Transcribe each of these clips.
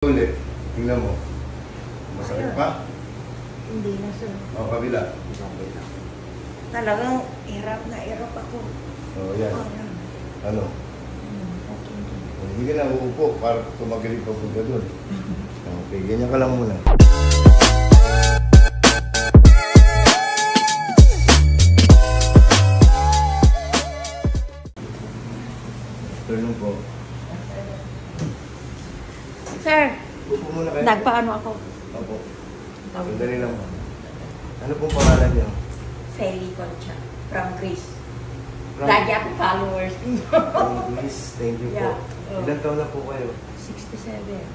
Ulit, tingnan mo. Masakit pa? Hindi na, sir. O, kabila. Talagang hirap na hirap ako. O, yan. Ano? Okay. Hindi ka na uupo para tumagaling pa punta doon. Okay, ganyan ka lang muna. Turn po. Sir, Upo muna kayo. nagpaano ako? Opo. Sandali lang. Ano pong pangalan niyo? Feli Concha from Greece. From- Lagi ako followers. From Greece. Thank you Yeah. po. Ilan taon na po kayo? 67.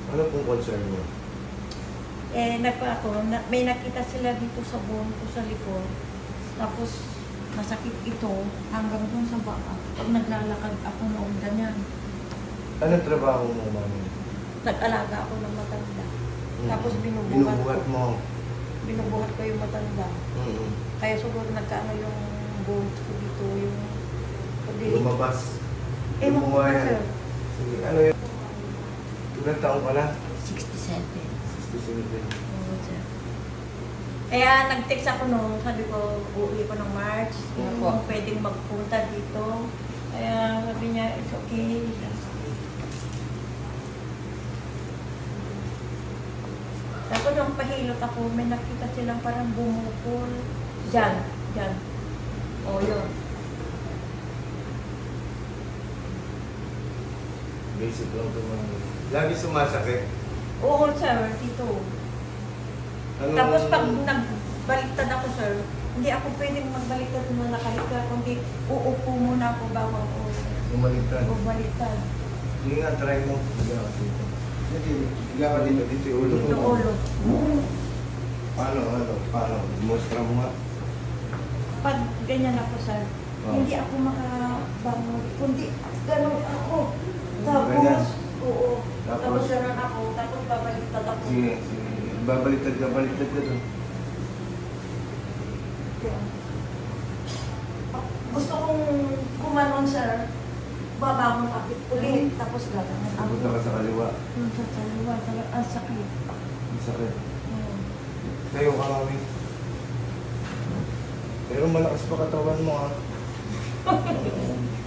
Ano pong concern niyo? May nakita sila dito sa buhon ko sa likod. Tapos, masakit ito hanggang dun sa baka. Pag naglalakad ako noong ganyan, Anong trabaho mo, mami? nag-alaga ako ng matanda. Tapos Binubuhat mo. binubuhat ko yung matanda. Kaya siguro nagkaano yung bones ko dito, yung pagdilig. Lumabas. Ewan ko Lumuha ba, yan. sir? Sige, ano yun? Ilan taon ka na? 67. 67. Oo, sir. Kaya nag-text ako noon, sabi ko, uuwi ko ng March, kung pwedeng magpunta dito. Kaya sabi niya, it's okay. Tapos nung pahilot ako, may nakita silang parang bumukol. Diyan. O, yun. Basic lang ito, mami. Lagi sumasakit. Oo, sir, dito. Ano? Tapos pag nagbaliktad ako, sir, hindi ako pwedeng magbaliktad na nakahiga, kundi uupo muna ako bago ako Bumaliktad. bumaliktad. Sige nga, try mo. Higa ka dito. Higa ka dito. Dito yung ulo. Dito ulo. Paano? Mustra mo nga. Pag ganyan ako, sir, Oh. hindi ako makabangon, kundi ganun ako. Ganyan? Tapos, oo. Tapos? Tapos ganun ako, tapos babaliktad ako. Sige. Baliktad ka doon. Gusto kong kumanon, sir, babangon kapit ulit, tapos gagawin ako. Punta ka sa kaliwa. Sa kaliwa, ang sakit. Ang sakit. Oo. Tayo ka, mami. Pero malakas pa katawan mo, ha?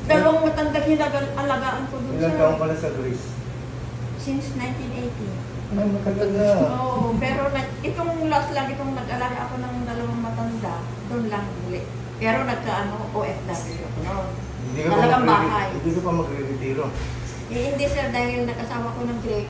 Dalawang matandang alagaan ko dun, Ilang sir. taon ka na sa Greece? Since 1980. Ay, matagal na. Oo, pero itong last lang, itong nag-alaga ako ng dalawang matanda, doon lang uli. Pero OFW ako noon. Talagang bahay. Hindi ka pa magre-retiro. Hindi, sir, dahil nag-asawa ko ng Greg,